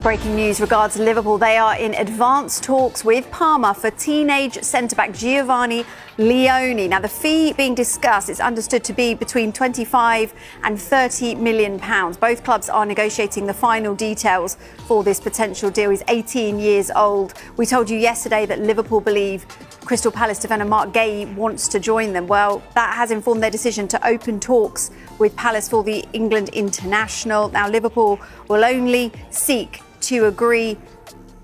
Breaking news regards Liverpool. They are in advanced talks with Parma for teenage centre-back Giovanni Leoni. Now, the fee being discussed is understood to be between 25 and 30 million pounds. Both clubs are negotiating the final details for this potential deal. He's 18 years old. We told you yesterday that Liverpool believe Crystal Palace defender Marc Guehi wants to join them. Well, that has informed their decision to open talks with Palace for the England international. Now, Liverpool will only seek to agree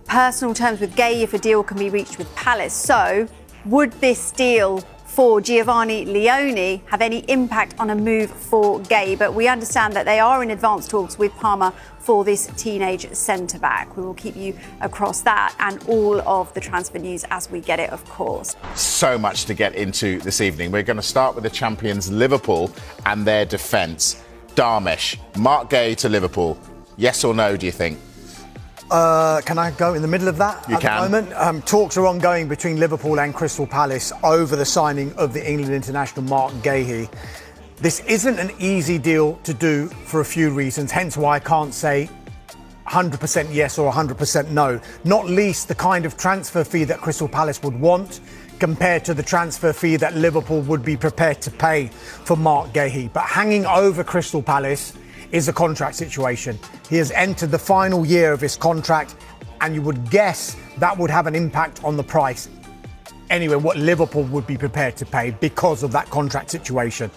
personal terms with Guehi if a deal can be reached with Palace. So, would this deal for Giovanni Leoni have any impact on a move for Guehi? But we understand that they are in advanced talks with Parma for this teenage centre-back. We will keep you across that and all of the transfer news as we get it, of course. So much to get into this evening. We're going to start with the champions Liverpool and their defence. Darmish, Marc Guehi to Liverpool. Yes or no, do you think? Can I go in the middle of that you at can. the moment? Talks are ongoing between Liverpool and Crystal Palace over the signing of the England international Marc Guehi. This isn't an easy deal to do for a few reasons, hence why I can't say 100% yes or 100% no. Not least the kind of transfer fee that Crystal Palace would want compared to the transfer fee that Liverpool would be prepared to pay for Marc Guehi. But hanging over Crystal Palace is a contract situation. He has entered the final year of his contract, and you would guess that would have an impact on the price. Anyway, what Liverpool would be prepared to pay because of that contract situation.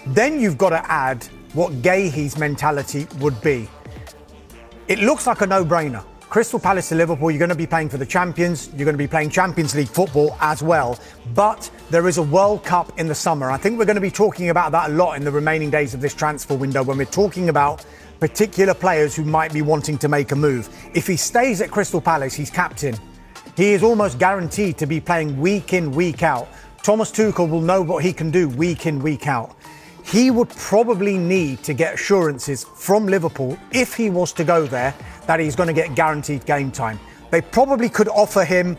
Then you've got to add what Guehi's mentality would be. It looks like a no-brainer. Crystal Palace to Liverpool, you're going to be playing for the champions, you're going to be playing Champions League football as well. But there is a World Cup in the summer. I think we're going to be talking about that a lot in the remaining days of this transfer window when we're talking about particular players who might be wanting to make a move. If he stays at Crystal Palace, he's captain. He is almost guaranteed to be playing week in, week out. Thomas Tuchel will know what he can do week in, week out. He would probably need to get assurances from Liverpool, if he was to go there, that he's going to get guaranteed game time. They probably could offer him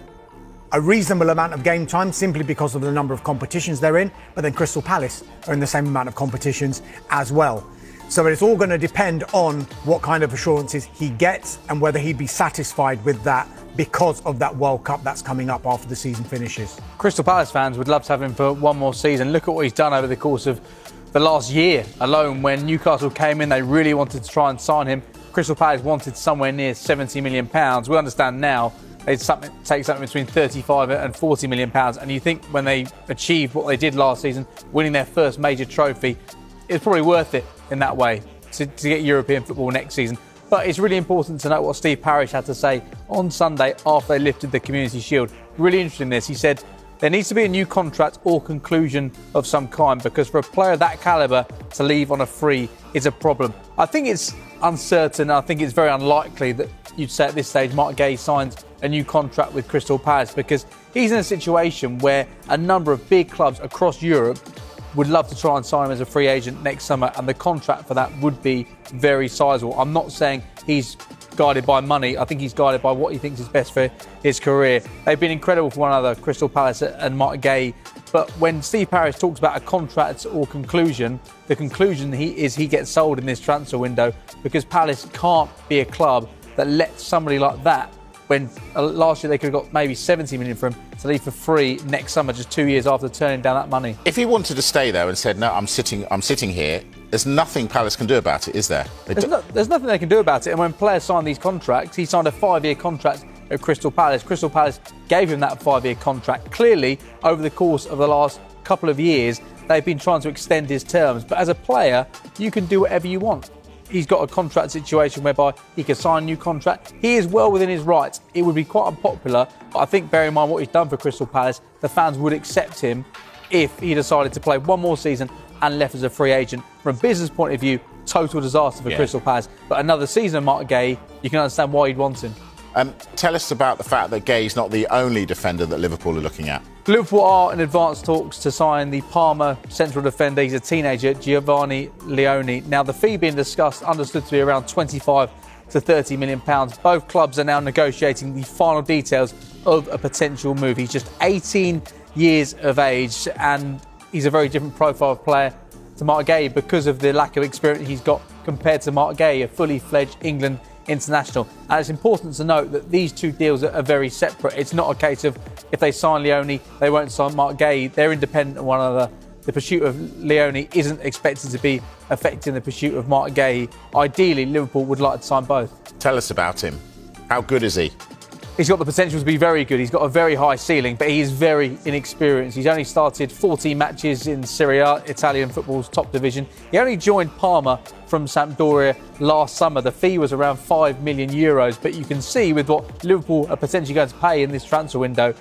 a reasonable amount of game time simply because of the number of competitions they're in, but then Crystal Palace are in the same amount of competitions as well. So it's all going to depend on what kind of assurances he gets and whether he'd be satisfied with that because of that World Cup that's coming up after the season finishes. Crystal Palace fans would love to have him for one more season. Look at what he's done over the course of the last year alone. When Newcastle came in, they really wanted to try and sign him. Crystal Palace wanted somewhere near £70 million. We understand now they'd take something between £35 and £40 million. And you think when they achieved what they did last season, winning their first major trophy, it's probably worth it in that way to get European football next season. But it's really important to know what Steve Parish had to say on Sunday after they lifted the Community Shield. Really interesting this. He said, there needs to be a new contract or conclusion of some kind, because for a player of that calibre to leave on a free is a problem. I think it's uncertain. I think it's very unlikely that you'd say at this stage Marc Guehi signs a new contract with Crystal Palace, because he's in a situation where a number of big clubs across Europe would love to try and sign him as a free agent next summer, and the contract for that would be very sizable. I'm not saying he's guided by money. I think he's guided by what he thinks is best for his career. They've been incredible for one another, Crystal Palace and Marc Guehi. But when Steve Parish talks about a contract or conclusion, the conclusion he gets sold in this transfer window, because Palace can't be a club that lets somebody like that, when last year they could have got maybe 70 million for him, to leave for free next summer, just 2 years after turning down that money. If he wanted to stay there and said, no, I'm sitting here, there's nothing Palace can do about it, is there? There's nothing they can do about it. And when players sign these contracts, he signed a 5-year contract at Crystal Palace. Crystal Palace gave him that 5-year contract. Clearly, over the course of the last couple of years, they've been trying to extend his terms. But as a player, you can do whatever you want. He's got a contract situation whereby he can sign a new contract. He is well within his rights. It would be quite unpopular, but I think, bear in mind what he's done for Crystal Palace, the fans would accept him if he decided to play one more season and left as a free agent. From a business point of view, total disaster for Crystal Palace. But another season of Marc Guehi, you can understand why he'd want him. Tell us about the fact that Guehi's not the only defender that Liverpool are looking at. Liverpool are in advanced talks to sign the Parma central defender. He's a teenager, Giovanni Leoni. Now, the fee being discussed, understood to be around 25 to 30 million pounds. Both clubs are now negotiating the final details of a potential move. He's just 18 years of age, and he's a very different profile of player to Marc Guehi because of the lack of experience he's got compared to Marc Guehi, a fully fledged England international. And it's important to note that these two deals are very separate. It's not a case of if they sign Leoni, they won't sign Marc Guehi. They're independent of one another. The pursuit of Leoni isn't expected to be affecting the pursuit of Marc Guehi. Ideally, Liverpool would like to sign both. Tell us about him. How good is he? He's got the potential to be very good. He's got a very high ceiling, but he is very inexperienced. He's only started 14 matches in Serie A, Italian football's top division. He only joined Parma from Sampdoria last summer. The fee was around €5 million, but you can see with what Liverpool are potentially going to pay in this transfer window,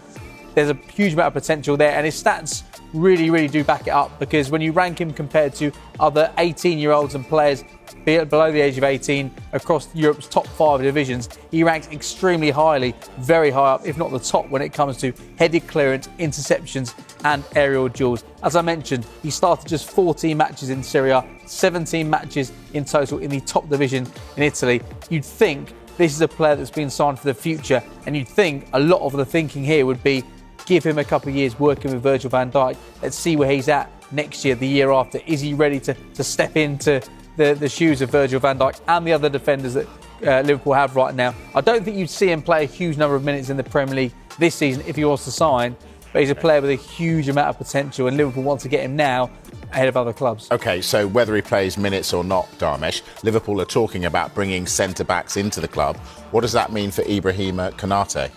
there's a huge amount of potential there, and his stats really do back it up, because when you rank him compared to other 18-year-olds and players below the age of 18 across Europe's top 5 divisions, he ranks extremely highly, very high up, if not the top, when it comes to headed clearance, interceptions and aerial duels. As I mentioned, he started just 14 matches in Serie A, 17 matches in total in the top division in Italy. You'd think this is a player that's been signed for the future, and you'd think a lot of the thinking here would be give him a couple of years working with Virgil van Dijk. Let's see where he's at next year, the year after. Is he ready to step into the shoes of Virgil van Dijk and the other defenders that Liverpool have right now? I don't think you'd see him play a huge number of minutes in the Premier League this season if he was to sign, but he's a player with a huge amount of potential, and Liverpool want to get him now ahead of other clubs. OK, so whether he plays minutes or not, Dharmesh, Liverpool are talking about bringing centre-backs into the club. What does that mean for Ibrahima Konate?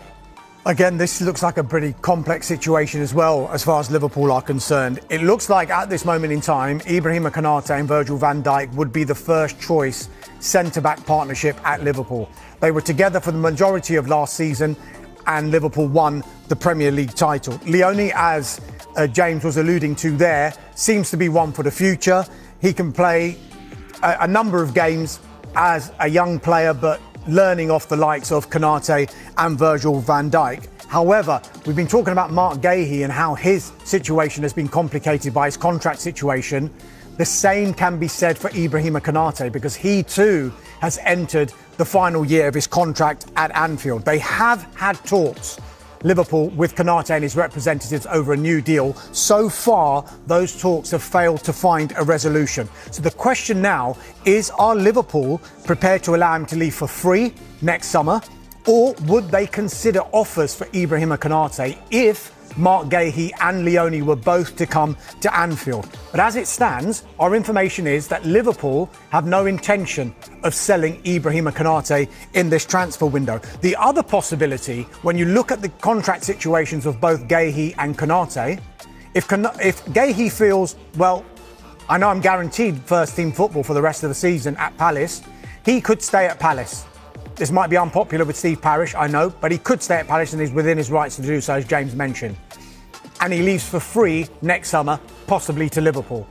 Again, this looks like a pretty complex situation as well, as far as Liverpool are concerned. It looks like at this moment in time, Ibrahima Konate and Virgil van Dijk would be the first choice centre-back partnership at Liverpool. They were together for the majority of last season, and Liverpool won the Premier League title. Leoni, as James was alluding to there, seems to be one for the future. He can play a number of games as a young player, but learning off the likes of Konate and Virgil van Dijk. However, we've been talking about Marc Guehi and how his situation has been complicated by his contract situation. The same can be said for Ibrahima Konate, because he too has entered the final year of his contract at Anfield. They have had talks, Liverpool, with Konate and his representatives over a new deal. So far, those talks have failed to find a resolution. So the question now is, are Liverpool prepared to allow him to leave for free next summer? Or would they consider offers for Ibrahima Konate if Marc Guehi and Leoni were both to come to Anfield? But as it stands, our information is that Liverpool have no intention of selling Ibrahima Konate in this transfer window. The other possibility, when you look at the contract situations of both Guehi and Konate, if Guehi feels, well, I know I'm guaranteed first team football for the rest of the season at Palace, he could stay at Palace. This might be unpopular with Steve Parish, I know, but he could stay at Palace and is within his rights to do so, as James mentioned. And he leaves for free next summer, possibly to Liverpool.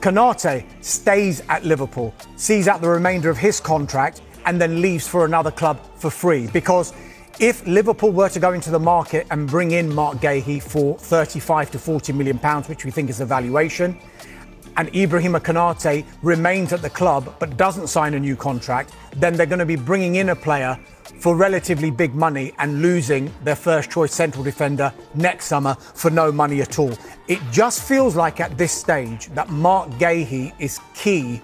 Konate stays at Liverpool, sees out the remainder of his contract, and then leaves for another club for free. Because if Liverpool were to go into the market and bring in Marc Guehi for £35 to £40 million, which we think is the valuation, and Ibrahima Konate remains at the club but doesn't sign a new contract, then they're going to be bringing in a player for relatively big money and losing their first choice central defender next summer for no money at all. It just feels like at this stage that Marc Guehi is key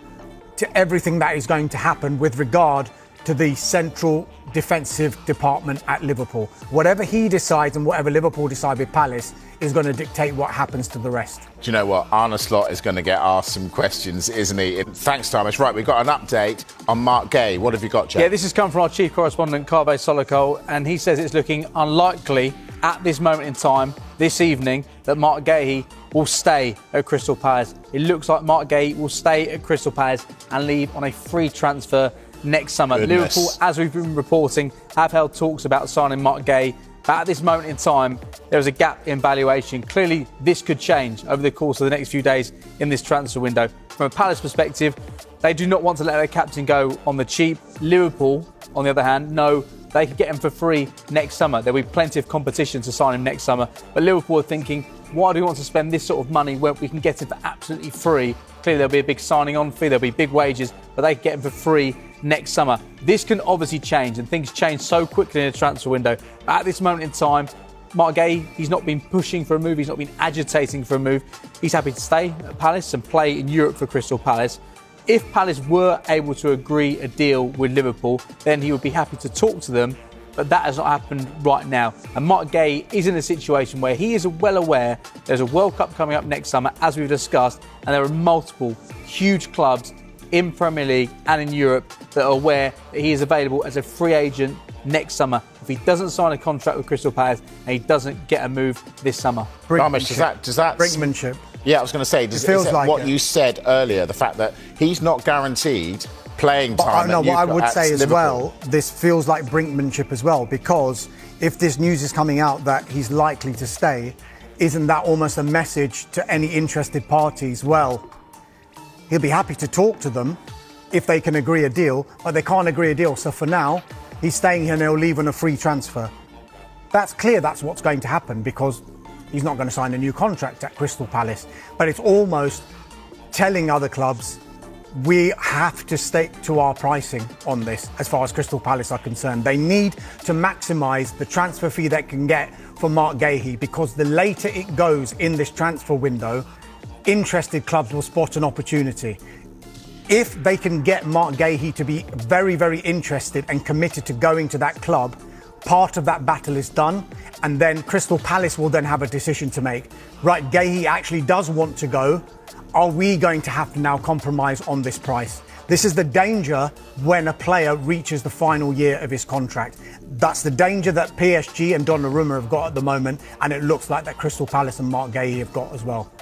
to everything that is going to happen with regard to the central defensive department at Liverpool. Whatever he decides and whatever Liverpool decide with Palace is going to dictate what happens to the rest. Do you know what? Arne Slot is going to get asked some questions, isn't he? Thanks, Dharmesh. Right, we've got an update on Marc Guehi. What have you got, Jack? Yeah, this has come from our chief correspondent, Kave Solikol, and he says it's looking unlikely at this moment in time, this evening, that Marc Guehi will stay at Crystal Palace. It looks like Marc Guehi will stay at Crystal Palace and leave on a free transfer next summer. Goodness. Liverpool, as we've been reporting, have held talks about signing Marc Guehi. But at this moment in time, there is a gap in valuation. Clearly, this could change over the course of the next few days in this transfer window. From a Palace perspective, they do not want to let their captain go on the cheap. Liverpool, on the other hand, know they could get him for free next summer. There'll be plenty of competition to sign him next summer. But Liverpool are thinking, why do we want to spend this sort of money when we can get him for absolutely free? Clearly, there'll be a big signing on fee, there'll be big wages, but they can get him for free next summer. This can obviously change, and things change so quickly in a transfer window. But at this moment in time, Marc Guehi, he's not been pushing for a move, he's not been agitating for a move. He's happy to stay at Palace and play in Europe for Crystal Palace. if Palace were able to agree a deal with Liverpool, then he would be happy to talk to them. But that has not happened right now. And Marc Guehi is in a situation where he is well aware there's a World Cup coming up next summer, as we've discussed, and there are multiple huge clubs in Premier League and in Europe that are aware that he is available as a free agent next summer if he doesn't sign a contract with Crystal Palace and he doesn't get a move this summer. Does that Brinkmanship. Yeah, I was going to say, is it like what you said earlier, the fact that he's not guaranteed playing time? But what I would say as Liverpool. well, this feels like brinkmanship as well, because if this news is coming out that he's likely to stay, isn't that almost a message to any interested parties? Well, he'll be happy to talk to them if they can agree a deal, but they can't agree a deal. So for now, he's staying here and he'll leave on a free transfer. That's clear that's what's going to happen, because he's not going to sign a new contract at Crystal Palace. But it's almost telling other clubs, we have to stick to our pricing on this as far as Crystal Palace are concerned. They need to maximise the transfer fee they can get for Marc Guehi, because the later it goes in this transfer window, interested clubs will spot an opportunity. If they can get Marc Guehi to be very, very interested and committed to going to that club, part of that battle is done, and then Crystal Palace will then have a decision to make. Right, Guehi actually does want to go. Are we going to have to now compromise on this price? This is the danger when a player reaches the final year of his contract. That's the danger that PSG and Donnarumma have got at the moment, and it looks like that Crystal Palace and Marc Guehi have got as well.